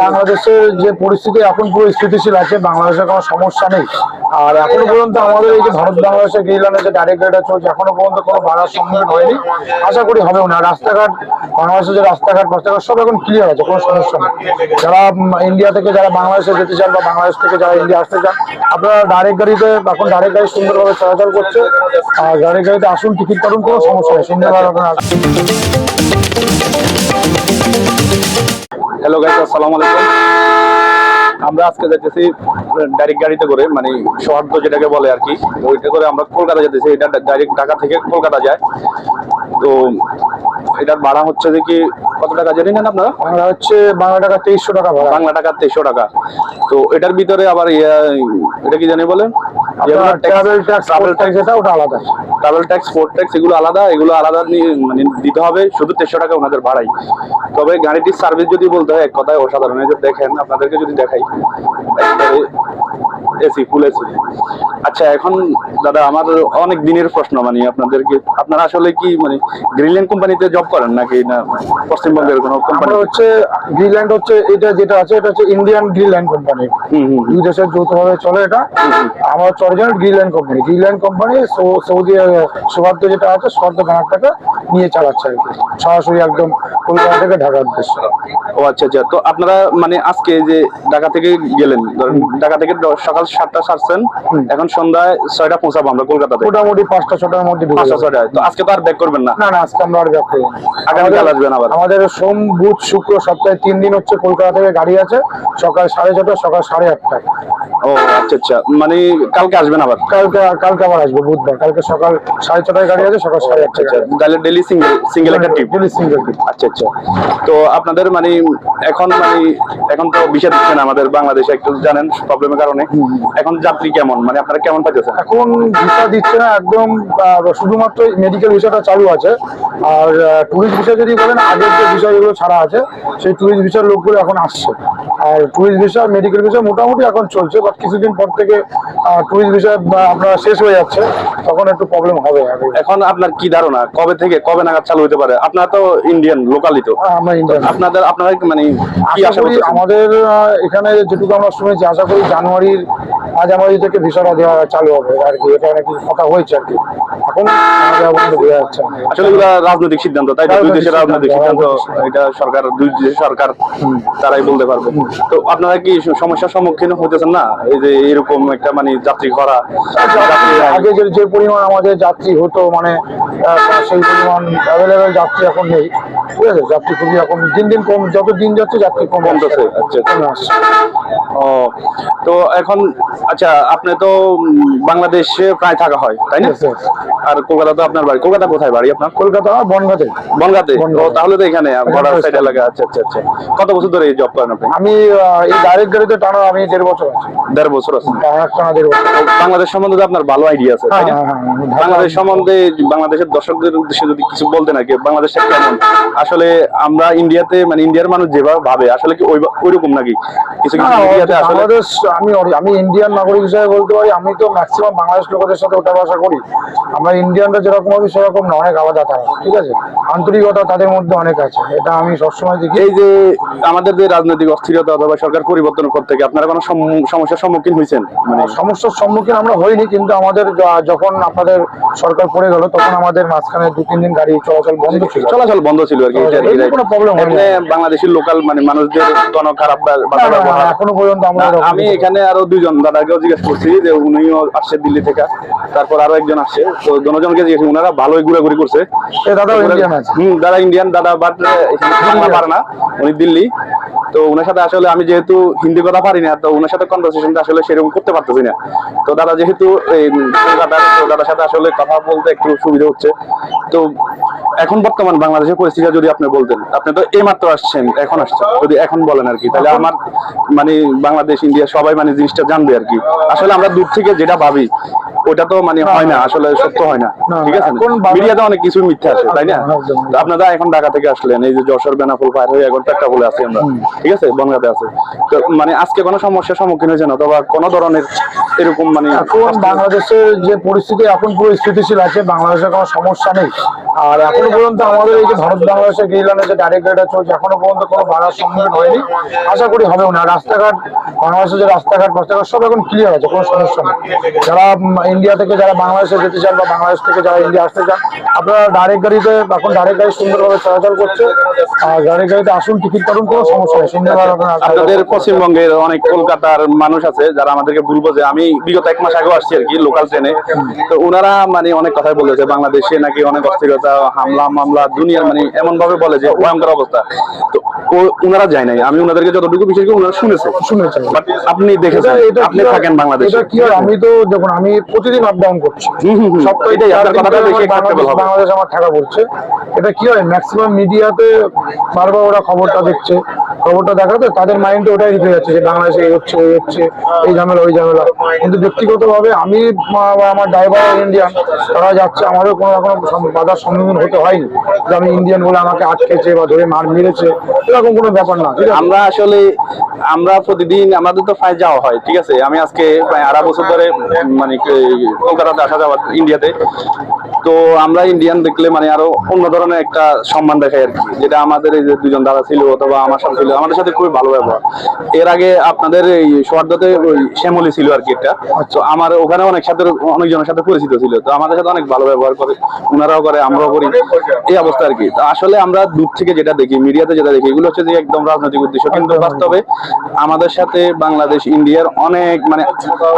বাংলাদেশের যে পরিস্থিতি এখন পুরো স্থিতিশীল আছে, বাংলাদেশের কোনো সমস্যা নেই। আর এখনো পর্যন্ত আমাদের এই যে ভারত বাংলাদেশের গ্রিনল্যান্ডের যে ডাইরেক্ট গাড়িটা চলছে এখনো পর্যন্ত কোনো বাধার সম্মুখীন হয়নি, আশা করি হবেও না। রাস্তাঘাট, বাংলাদেশের যে রাস্তাঘাট সব এখন ক্লিয়ার আছে, কোনো সমস্যা নেই। যারা ইন্ডিয়া থেকে যারা বাংলাদেশে যেতে চান বা বাংলাদেশ থেকে যারা ইন্ডিয়া আসতে চান, আপনারা ডাইরেক্ট গাড়িতে, এখন ডাইরেক্ট গাড়ি সুন্দরভাবে চলাচল করছে। আর ডাইরেক্ট গাড়িতে আসুন, টিকিট কাটুন, কোনো সমস্যা নেই, সুন্দরভাবে আপনারা। হ্যালো গাইস, আসসালামু আলাইকুম। আমরা আজকে যাচ্ছি ডাইরেক্ট গাড়িতে করে, মানে সৌহার্দ্য যেটাকে বলে আর কি, ওইটা করে আমরা কলকাতা যেতেছি। এটা ডাইরেক্ট ঢাকা থেকে কলকাতা যায়। তো এটার ভাড়া হচ্ছে যে কি কত টাকা জানি না আপনারা? বাংলা হচ্ছে বাংলা টাকা 2300 টাকা ভাড়া। বাংলা টাকা 2300 টাকা। তো এটার ভিতরে আবার এটা কি জানি বলেন, ট্রাভেল ট্যাক্স, এটা ওটা আলাদা। ট্রাভেল ট্যাক্স, পোর্ট ট্যাক্স এগুলো আলাদা, এগুলো আলাদা মানে দিতে হবে। শুধু 2300 টাকা ওনাদের ভাড়াই। তবে গাড়িটির সার্ভিস যদি বলতে হয় এক কথায় অসাধারণ। এই যে দেখেন, আপনাদেরকে যদি দেখাই, এসি, ফুল এসি। আচ্ছা, এখন দাদা আমার অনেক দিনের প্রশ্ন, মানে আপনাদেরকে, আপনারা আসলে কি মানে গ্রিনল্যান্ড কোম্পানিতে জব করেন নাকি না পশ্চিমবঙ্গের কোনো কোম্পানি? হচ্ছে গ্রিনল্যান্ড হচ্ছে এটা যেটা আছে, এটা হচ্ছে ইন্ডিয়ান গ্রিনল্যান্ড কোম্পানি। দুই দেশের যৌথভাবে চলে এটা। আমার হচ্ছে অরিজিনাল গ্রিনল্যান্ড কোম্পানি। সৌদি সৌহার্দ্য যেটা আছে, সৌহার্দ্য ব্যানারটাকে নিয়ে চালাচ্ছে আর কি, সরাসরি একদম কলকাতা থেকে ঢাকার উদ্দেশ্যে। ও আচ্ছা আচ্ছা। তো আপনারা মানে আজকে যে ঢাকা থেকে গেলেন, ঢাকা থেকে সকাল 7টা ছাড়ছেন, এখন সন্ধ্যায় 6টা পৌঁছাবো আমরা কলকাতাতে। মোটামুটি 5টা-6টার মধ্যে। 5টা-6টায়। তো আজকে তো আর ব্যাক করবেন না? না, আজকে আমরা আর ব্যাক করবো না। আগামীকাল আসবেন আবার? আমাদের সোম, বুধ, শুক্র, সপ্তাহে 3 দিন হচ্ছে কলকাতা থেকে গাড়ি আছে, সকাল 6:30, সকাল 8:30। ও আচ্ছা আচ্ছা, মানে কালকে আসবেন আবার? কালকে আবার আসবো বুধবার। কালকে সকাল 6:30টায় গাড়ি আছে, সকাল 8:30। তাহলে ডেলি সিঙ্গেল একটা ট্রিপ? Daily single trip. আচ্ছা আচ্ছা। তো আপনাদের মানে এখন তো ভিসা দিচ্ছেন আমাদের বাংলাদেশে, একটু জানেন প্রবলেমের কারণে। এখন যাত্রী কেমন, মানে আপনারা কেমন পাইতেছেন? এখন ভিসা দিচ্ছে না একদম, শুধুমাত্র মেডিকেল ভিসাটা চালু আছে। আর টুরিস্ট ভিসা যদি বলেন, আগের যে ভিসা যেগুলো ছাড়া আছে, সেই টুরিস্ট ভিসার লোকগুলো এখন আসছে। আর টুরিস্ট ভিসা, মেডিকেল ভিসা মোটামুটি এখন চলছে, বাট কিছুদিন পর থেকে টুরিস্ট ভিসা আপনার শেষ হয়ে যাচ্ছে, তখন একটু প্রবলেম হবে। এখন আপনার কি ধারণা, কবে নাগাদ চালু হতে পারে? আপনারা তো ইন্ডিয়ান লোকালই, তো আমরা ইন্ডিয়ান। আপনারা মানে কি আশা করছেন? আমাদের এখানে যেটুকু আমরা শুনেছি, আশা করি মাঝামাঝি থেকে ভিসাটা দেওয়া চালু হবে আর কি, এটা নাকি কথা হয়েছে আর কি। এখন বোঝা যাচ্ছে আসলে এগুলো রাজনৈতিক সিদ্ধান্ত, তাই না? দুই দেশের রাজনৈতিক সিদ্ধান্ত, এটা সরকার, দুই দেশের সরকার তারাই বলতে পারবে। তো আপনারা কি সমস্যার সম্মুখীন হতেছেন না, এই যে এরকম একটা মানে যাত্রী খরা? আগে যে পরিমাণ আমাদের যাত্রী হতো, মানে সেই পরিমাণ অ্যাভেলেবেল যাত্রী এখন নেই, ঠিক আছে? যাত্রী খুবই এখন দিন দিন কম, যত দিন যাচ্ছে যাত্রী কমতেছে। আচ্ছা। ও, তো এখন আচ্ছা, আপনি তো বাংলাদেশে প্রায় থাকা হয়, তাই না? আর কলকাতা তো আপনার বাড়ি। কলকাতা কোথায় বাড়ি আপনার? কলকাতা বনগাঁতে। তাহলে তো এখানে বর্ডার সাইড এলাকা। আচ্ছা আচ্ছা আচ্ছা। কত বছর ধরে এই জব করেন আপনি? আমি এই ডাইরেক্ট গাড়িতে টানা আমি 1.5 বছর আছি। 1.5 বছর আছে? টানা 1.5 বছর। বাংলাদেশ সম্বন্ধে তো আপনার ভালো আইডিয়া আছে, তাই না? বাংলাদেশ সম্বন্ধে বাংলাদেশের দর্শকদের উদ্দেশ্যে যদি কিছু বলতেন আর কি, বাংলাদেশটা কেমন? আসলে আমরা ইন্ডিয়াতে, মানে ইন্ডিয়ার মানুষ যেভাবে ভাবে, আসলে কি ওইরকম নাকি কিছু কিছু ইন্ডিয়াতে? আসলে বাংলাদেশ, আমি ইন্ডিয়ান নাগরিক হিসেবে বলতে পারি, আমি তো ম্যাক্সিমাম বাংলাদেশ লোকেদের সাথে ওঠা বসা করি। আমরা ইন্ডিয়ানরা যেরকম হবে সেরকম না, অনেক আলাদা তারা, ঠিক আছে? আন্তরিকতা তাদের মধ্যে অনেক আছে, এটা আমি সবসময় দেখি। এই যে আমাদের যে রাজনৈতিক অস্থিরতা অথবা সরকার পরিবর্তনের পর থেকে আপনারা কোনো সমস্যার সম্মুখীন হয়েছেন? মানে সমস্যার সম্মুখীন আমরা হইনি, কিন্তু আমাদের যখন আপনাদের সরকার পড়ে গেল, তখন আমাদের মাঝখানে 2-3 দিন গাড়ি চলাচল বন্ধ ছিল আর কি। কোনো প্রবলেম হয়নি। বাংলাদেশের লোকাল মানে মানুষদের কোনো খারাপ এখনো পর্যন্ত আমি এখানে আরো 2জন দাদাকেও জিজ্ঞেস করছি, যে উনিও আসছে দিল্লি থেকে, তারপর আরো একজন আসছে। তো দুজনকে জিজ্ঞেস, ওনারা ভালোই ঘোরাঘুরি করছে। দাদা ইন্ডিয়ান, দাদা বাট বাংলা পারে না, উনি দিল্লি। তো ওনার সাথে আসলে আমি যেহেতু হিন্দি কথা পারি না, তো ওনার সাথে কনভারসেশনটা আসলে সেরকম করতে পারতেছি না। তো দাদা যেহেতু এই কলকাতার, তো দাদার সাথে আসলে কথা বলতে একটু সুবিধা হচ্ছে। তো এখন বর্তমান বাংলাদেশের পরিস্থিতি যদি আপনি বলতেন, আপনি তো এইমাত্র আসছেন, এখন আসছেন, যদি এখন বলেন আর কি, তাহলে আমার মানে বাংলাদেশ, ইন্ডিয়া সবাই মানে জিনিসটা জানবে আর কি। আসলে আমরা দূর থেকে যেটা ভাবি ওটা তো মানে হয় না, আসলে সত্য হয় না, ঠিক আছে? মিডিয়াতে অনেক কিছু মিথ্যা আছে, তাই না? আপনারা এখন ঢাকা থেকে আসলেন, এই যে যশোর বেনাপোল পার হয়ে এখন একটা বলে আছি আমরা, ঠিক আছে? বনগাঁতে আছে। তো মানে আজকে কোনো সমস্যার সম্মুখীন হয়েছেন অথবা কোনো ধরনের এরকম মানে এখন বাংলাদেশের যে পরিস্থিতি এখন পুরো স্থিতিশীল আছে, বাংলাদেশের কোনো সমস্যা নেই। আর এখনো পর্যন্ত আমাদের এই যে ভারত বাংলাদেশের গেইলানে যে ডাইরেক্ট গাড়িটা চলছে এখনো পর্যন্ত কোনো বাধার সম্মুখীন হয়নি, আশা করি হবেও না। রাস্তাঘাট বাংলাদেশের যে রাস্তাঘাট সব এখন ক্লিয়ার আছে, কোনো সমস্যা নেই। যারা ইন্ডিয়া থেকে যারা বাংলাদেশে যেতে চান বা বাংলাদেশ থেকে যারা ইন্ডিয়া আসতে চান, আপনারা ডাইরেক্ট গাড়িতে এখন ডাইরেক্ট গাড়ি সুন্দরভাবে চলাচল করছে। আর ডাইরেক্ট গাড়িতে আসুন, টিকিট কাটুন, কোনো সমস্যা নেই। সুন্দরভাবে আপনাদের পশ্চিমবঙ্গের অনেক কলকাতার মানুষ আছে যারা আমাদেরকে বলবো যে আমি বিগত 1 মাস আগেও আসছি আর কি লোকাল ট্রেনে, তো ওনারা মানে অনেক কথাই বলেছে বাংলাদেশে নাকি অনেক অস্থিরতা, হামলা মামলা, দুনিয়ার মানে এমন ভাবে বলে যে ভয়ঙ্কর অবস্থা। তো ওনারা যায় নাই, আমি ওনাদেরকে যতটুকু বিশেষ করে ওনারা শুনেছেন। বাট আপনি দেখেছেন, আপনি থাকেন বাংলাদেশে। এটা কি হয়, আমি তো দেখুন আমি প্রতিদিন আপ ডাউন করছি, এটাই আপনার কথাটা বেশি acceptable হবে। বাংলাদেশ আমার থাকা পড়ছে। এটা কি হয়, ম্যাক্সিমাম মিডিয়াতে বারবার ওরা খবরটা দেখছে, খবরটা দেখাতে তাদের মাইন্ডে ওটাই ঢুকে যাচ্ছে যে বাংলাদেশে এই হচ্ছে এই হচ্ছে, এই ঝামেলা ওই ঝামেলা। কিন্তু ব্যক্তিগতভাবে আমি বা আমার ড্রাইভার ইন্ডিয়ান, তারা যাচ্ছে, আমাদের কোনো রকম বাধার সম্মুখীন হতে হয়নি যে আমি ইন্ডিয়ান বলে আমাকে আটকেছে বা ধরে মার মেরেছে, এরকম কোনো ব্যাপার না। ঠিক আছে, আমরা প্রতিদিন আমাদের তো ফ্লাইট যাওয়া হয়, ঠিক আছে। আমি আজকে প্রায় 2.5 বছর ধরে মানে কলকাতাতে আসা যাওয়া ইন্ডিয়াতে। তো আমরা ইন্ডিয়ান দেখলে মানে আরো অন্য ধরনের একটা সম্মান দেখাই আর কি, যেটা আমাদের এই যে দুজন দাদা ছিল অথবা আমার সাথে ছিল, আমাদের সাথে খুবই ভালো ব্যবহার। এর আগে আপনাদের এই সোয়ার্দাতে ওই শ্যামলি ছিল আর কি একটা, তো আমার ওখানে অনেকজনের সাথে পরিচিত ছিল, তো আমাদের সাথে অনেক ভালো ব্যবহার করে, ওনারাও করে, আমরাও করি, এই অবস্থা আর কি। তো আসলে আমরা দূর থেকে যেটা দেখি, মিডিয়াতে যেটা দেখি, এগুলো হচ্ছে যে একদম রাজনৈতিক উদ্দেশ্য, কিন্তু বাস্তবে আমাদের সাথে বাংলাদেশ ইন্ডিয়ার অনেক মানে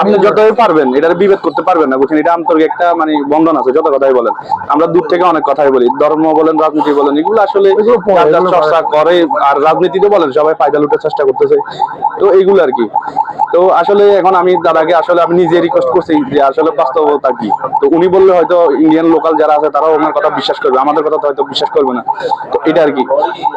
আপনি যতই পারবেন এটার বিভেদ করতে পারবেন না, বুঝছেন। এটা আন্তরিক একটা মানে বন্ধন আছে, যত কথাই বলেন। আমরা দূর থেকে অনেক কথাই বলি, ধর্ম বলেন, রাজনীতি বলেন, এগুলো আসলে চর্চা করে। আর রাজনীতিতে বলেন সবাই ফায়দা লুটার চেষ্টা করতেছে, তো এইগুলো আর কি। তো আসলে এখন আমি দাদাকে আসলে আমি নিজে রিকোয়েস্ট করছি যে আসলে বাস্তবতা কি। তো উনি বললে হয়তো ইন্ডিয়ান লোকাল যারা আছে তারাও ওনার কথা বিশ্বাস করবে, আমাদের কথা তো হয়তো বিশ্বাস করবে না। তো এটা আর কি,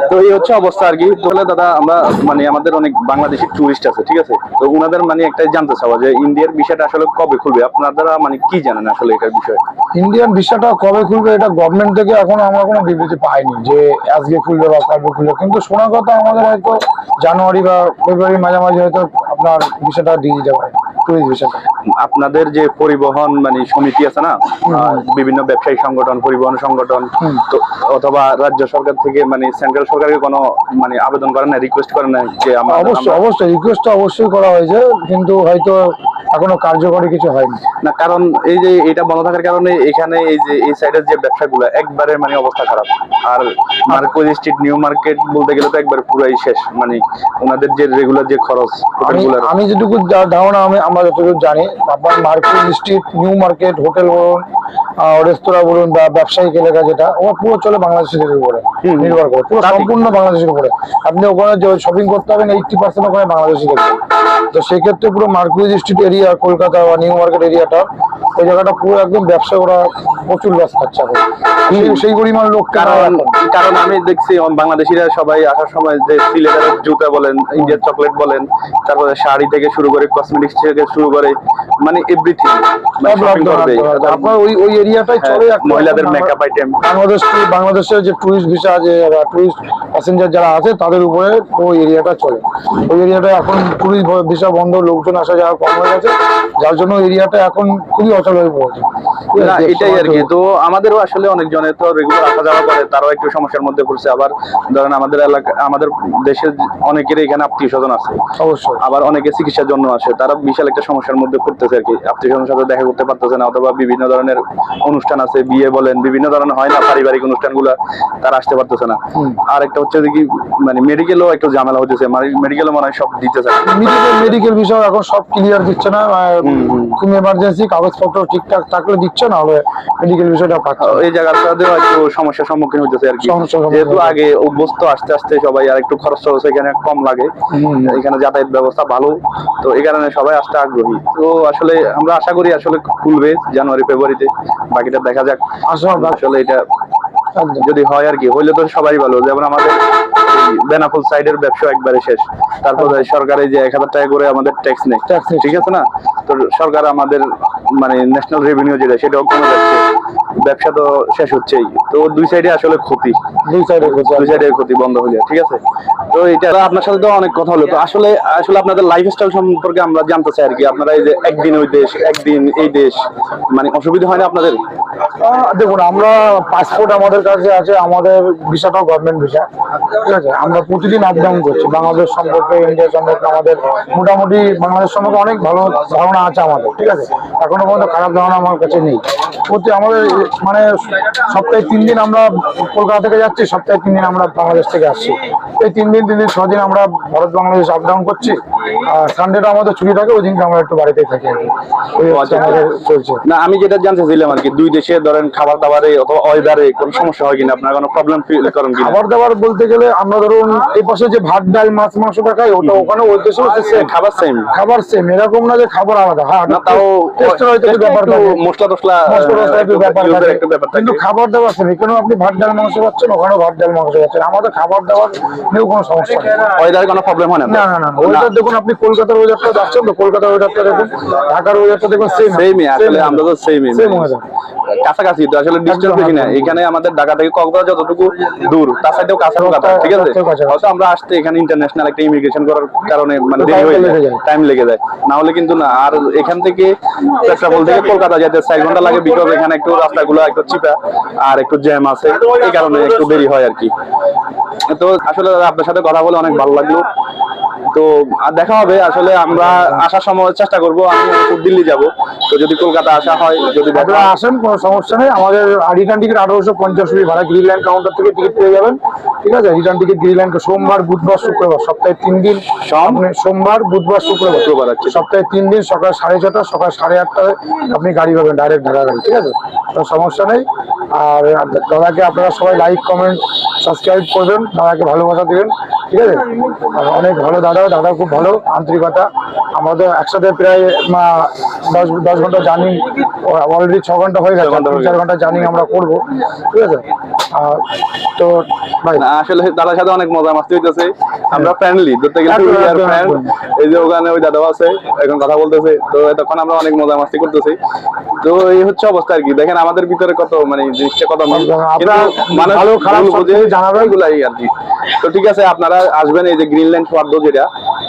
তো এই হচ্ছে অবস্থা আর কি। তাহলে দাদা আমরা মানে আমাদের অনেক বাংলাদেশি টুরিস্ট আছে, ঠিক আছে, তো ওনাদের মানে একটাই জানতে চাওয়া যে ইন্ডিয়ার বিষয়টা আসলে কবে খুলবে, আপনারা মানে কি জানেন আসলে এটার বিষয়ে? ইন্ডিয়ান ভিসাটা কবে খুলবে এটা গভর্নমেন্ট থেকে এখন আমরা কোনো বিবৃতি পাইনি যে আজকে খুলবে বা কবে খুলবে, কিন্তু শোনা কথা আমাদের হয়তো জানুয়ারি বা ফেব্রুয়ারি মাঝামাঝি হয়তো আপনার ভিসাটা দিয়ে যাবে, টুরিস্ট ভিসাটা। আপনাদের যে পরিবহন মানে সমিতি আছে না, বিভিন্ন ব্যবসায়ী সংগঠন, পরিবহন সংগঠন, তো অথবা রাজ্য সরকার থেকে মানে সেন্ট্রাল সরকারকে কোনো মানে আবেদন করেন না, রিকোয়েস্ট করেন না যে অবশ্যই রিকোয়েস্ট অবশ্যই করা হয়েছে, কিন্তু হয়তো এখনো কার্যকরী কিছু হয়নি না। কারণ এই যে এটা বন্ধ থাকার কারণে এখানে এই যে এই সাইডের যে ব্যবসাগুলো একবারে মানে অবস্থা খারাপ। আর মার্কেট স্ট্রিট, নিউ মার্কেট বলতে গেলে তো একবার পুরাই শেষ, মানে ওনাদের যে রেগুলার যে খরচ। আমি যেটুকু ধারণা আমরা যতটুকু জানি, আপনার market street, new market, hotel বলুন, রেস্তোরাঁ বলুন বা ব্যবসায়িক এলাকা, যেটা ও পুরো চলে বাংলাদেশের উপরে নির্ভর করে, পুরো সম্পূর্ণ বাংলাদেশের উপরে। আপনি ওখানে যে শপিং করতে হবেন 80% ওখানে বাংলাদেশি দেখবেন। তো সেক্ষেত্রে পুরো মার্কেট স্ট্রিট এরিয়া কলকাতা বা নিউ মার্কেট এরিয়াটা, ওই জায়গাটা পুরো একদম ব্যবসা, ওরা প্রচুর লস খাচ্ছে এখন, সেই পরিমাণ লোক। কারণ আমি দেখছি বাংলাদেশিরা সবাই আসার সময় যে সিলেটের জুতা বলেন, ইন্ডিয়ান চকলেট বলেন, তারপরে শাড়ি থেকে শুরু করে কসমেটিক্স থেকে শুরু করে মানে এভরিথিং আপনার ওই এরিয়াটাই চলে। মহিলাদের মেকআপ আইটেম, বাংলাদেশের যে টুরিস্ট ভিসা আছে, টুরিস্ট প্যাসেঞ্জার যারা আছে তাদের উপরে ওই এরিয়াটা চলে। ওই এরিয়াটা এখন টুরিস্ট ভিসা বন্ধ, লোকজন আসা যাওয়া কম হয়ে গেছে, যার জন্য এরিয়াটা এখন খুবই অচল হয়ে পড়েছে। এটাই আর কি। তো আমাদেরও আসলে অনেকজনের তো রেগুলার আসা যাওয়া করে, তারাও একটু সমস্যার মধ্যে পড়ছে। আবার ধরেন আমাদের এলাকা, আমাদের দেশের অনেকের এখানে আত্মীয় স্বজন আছে, অবশ্যই, আবার অনেকে চিকিৎসার জন্য আসে, তারা বিশাল একটা সমস্যার মধ্যে পড়তেছে আর কি। আত্মীয় স্বজনের সাথে দেখা করতে পারতেছে না, অথবা বিভিন্ন ধরনের অনুষ্ঠান আছে, বিয়ে বলেন, বিভিন্ন ধরনের হয় না পারিবারিক অনুষ্ঠানগুলো, তারা আসতে পারতেছে না। আর একটা হচ্ছে যে কি মানে মেডিকেলও একটু ঝামেলা হচ্ছে, মেডিকেলও মনে হয় সব দিতেছে, মেডিকেল বিষয় এখন সব ক্লিয়ার দিচ্ছে না। খুব এমার্জেন্সি কাগজপত্র ঠিকঠাক থাকলে দিচ্ছে না, হবে মেডিকেল বিষয়টা পাচ্ছে। এই জায়গাটাতেও একটু সমস্যার সম্মুখীন হইতেছে আর কি, যেহেতু আগে অভ্যস্ত, আস্তে আস্তে সবাই আর একটু খরচ এখানে কম লাগে, এখানে যাতায়াত ব্যবস্থা ভালো, তো এই কারণে সবাই আসতে আগ্রহী। তো আসলে আমরা আশা করি আসলে খুলবে জানুয়ারি ফেব্রুয়ারিতে, বাকিটা দেখা যাক। আসলে এটা যদি হয় আর কি, হইলে তো সবাই ভালো। যেমন আমাদের বেনাপোল সাইডের ব্যবসা একবারে শেষ, তারপরে সরকারের যে 1000 টাকা করে আমাদের ট্যাক্স নেই, ঠিক আছে না, তো সরকার আমাদের মানে ন্যাশনাল রেভিনিউ যেটা সেটাও কমে যাচ্ছে, ব্যবসা তো শেষ হচ্ছেই। তো দুই সাইডে আসলে ক্ষতি, দুই সাইডে ক্ষতি বন্ধ হয়ে যায়, ঠিক আছে। তো এটা আপনার সাথে তো অনেক কথা হলো, তো আসলে আসলে আপনাদের লাইফস্টাইল সম্পর্কে আমরা জানতে চাই আর কি। আপনারা এই যে একদিন ওই দেশ একদিন এই দেশ, মানে অসুবিধা হয় না আপনাদের? দেখুন, আমরা পাসপোর্ট আমাদের কাছে আছে, আমাদের ভিসাটাও গভর্নমেন্ট ভিসা, ঠিক আছে। আমরা প্রতিদিন আপ ডাউন করছি। বাংলাদেশ সম্পর্কে, ইন্ডিয়া সম্পর্কে আমাদের মোটামুটি বাংলাদেশ সম্পর্কে অনেক ভালো ধারণা আছে আমাদের, ঠিক আছে। এখনো পর্যন্ত খারাপ ধারণা আমার কাছে নেই। আমাদের মানে সপ্তাহে 3 দিন আমরা কলকাতা থেকে যাচ্ছি, সপ্তাহে 3 দিন আমরা বাংলাদেশ থেকে আসছি। এই 3 দিন 6 দিন আমরা ভারত বাংলাদেশ আপ ডাউন করছি। আর সানডেটা আমাদের ছুটি থাকে, ওই দিনকে আমরা একটু বাড়িতেই থাকি আর কি। ওই হচ্ছে আমাদের চলছে। না, আমি যেটা জানতে চাইলাম আর কি, দুই দেশে ধরেন খাবার দাবারে অথবা ওয়েদারে কোনো সমস্যা হয় কিনা, আপনার কোনো প্রবলেম ফিল করেন কিনা? খাবার দাবার বলতে গেলে আমরা ধরুন এই পাশে যে ভাত ডাল মাছ মাংসটা খাই, ওটা ওখানে ওই দেশে খাবার সেম? খাবার সেম, এরকম না যে খাবার আলাদা। হ্যাঁ, না, তাও টেস্টের হয়তো একটু ব্যাপার থাকে, মশলা টসলা একটু ব্যাপার থাকে, একটু ব্যাপার থাকে। কিন্তু খাবার দাবার সেম। এখানে আপনি ভাত ডাল মাংস পাচ্ছেন, ওখানেও ভাত ডাল মাংস পাচ্ছেন। আমাদের খাবার দাবার নিয়েও কোনো সমস্যা নেই। ওয়েদারে কোনো প্রবলেম হয় না? না না না, ওয়েদার দেখুন, আপনি কলকাতার ওয়েদারটা যাচ্ছেন তো, কলকাতার ওয়েদারটা দেখুন, ঢাকার ওয়েদারটা দেখুন, সেমই। আসলে আমরা তো সেমই, সেম ওয়েদার, কাছাকাছি তো, আসলে ডিস্টেন্স বেশি না। এখানে আমাদের ঢাকা থেকে কক্সবাজার যতটুকু দূর, তার সাইডেও কাছাকাছি, ঠিক আছে। হয়তো আমরা আসতে এখানে ইন্টারন্যাশনাল একটা ইমিগ্রেশন করার কারণে মানে দেরি হয়ে যায়, টাইম লেগে যায়, না হলে কিন্তু না। আর এখান থেকে পেট্রাপোল থেকে কলকাতা যেতে 4 ঘন্টা লাগে, বিকজ এখানে একটু রাস্তাগুলো একটু চিপা আর একটু জ্যাম আছে, এই কারণে একটু দেরি হয় আর কি। তো আসলে আপনার সাথে কথা বলে অনেক ভালো লাগলো। তো আর দেখা হবে। আসলে আমরা আসার সময় চেষ্টা করবো, আমি দিল্লি যাব, তো যদি কলকাতা আসা হয়, যদি আপনারা আসেন কোনো সমস্যা নেই। আমাদের রিটার্ন টিকিট 1850 রুপি ভাড়া, গ্রিনল্যান্ড কাউন্টার থেকে টিকিট পেয়ে যাবেন, ঠিক আছে। রিটার্ন টিকিট গ্রিনল্যান্ড সোমবার বুধবার শুক্রবার, সপ্তাহে 3 দিন। সোমবার বুধবার শুক্রবার আছে, সপ্তাহে 3 দিন, সকাল 6:30 সকাল 8:30 আপনি গাড়ি পাবেন, ডাইরেক্ট ঢাকা গাড়ি, ঠিক আছে। তো সমস্যা নেই। আর দাদাকে আপনারা সবাই লাইক কমেন্ট সাবস্ক্রাইব করবেন, দাদাকে ভালোবাসা দিবেন, ঠিক আছে। আর অনেক ভালো দাদা খুব ভালো, আন্তরিকতা। আমাদের একসাথে প্রায় 10 ঘন্টা জার্নি, অলরেডি 6 ঘন্টা হয়ে গেছে, 3-4 ঘন্টা জার্নি আমরা করবো, ঠিক আছে। তো ভাই, আসলে দাদার সাথে অনেক মজা মাস্তি হইতেছে, আমরা ফ্রেন্ডলি ধরতে গেলে। এই যে ওখানে ওই দাদাও আছে, এখন কথা বলতেছে, তো তখন আমরা অনেক মজা মাস্তি করতেছি। তো এই হচ্ছে অবস্থা আর কি। দেখেন আমাদের ভিতরে কত মানে জিনিসটা কত ভালো খারাপ বুঝে জানাবে এগুলাই আর কি। তো ঠিক আছে, আপনারা আসবেন এই যে গ্রিনল্যান্ড ওয়ার্ল্ড, যেটা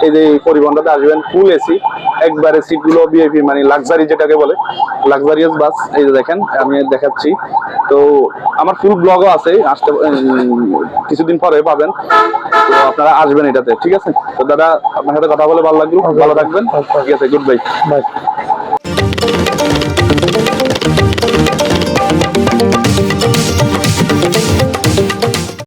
এই যে পরিবহনটাতে আসবেন, ফুল এসি একবারে, সিট গুলো ভিআইপি মানে লাক্সারি যেটাকে বলে, লাক্সারিয়াস বাস। এই যে দেখেন, আমি দেখাচ্ছি। তো আমার ফুল ব্লগও আছে, আসতে কিছুদিন পরে পাবেন। তো আপনারা আসবেন এটাতে, ঠিক আছে। তো দাদা, আপনার সাথে কথা বলে ভালো লাগলো, ভালো থাকবেন, ঠিক আছে, গুড বাই।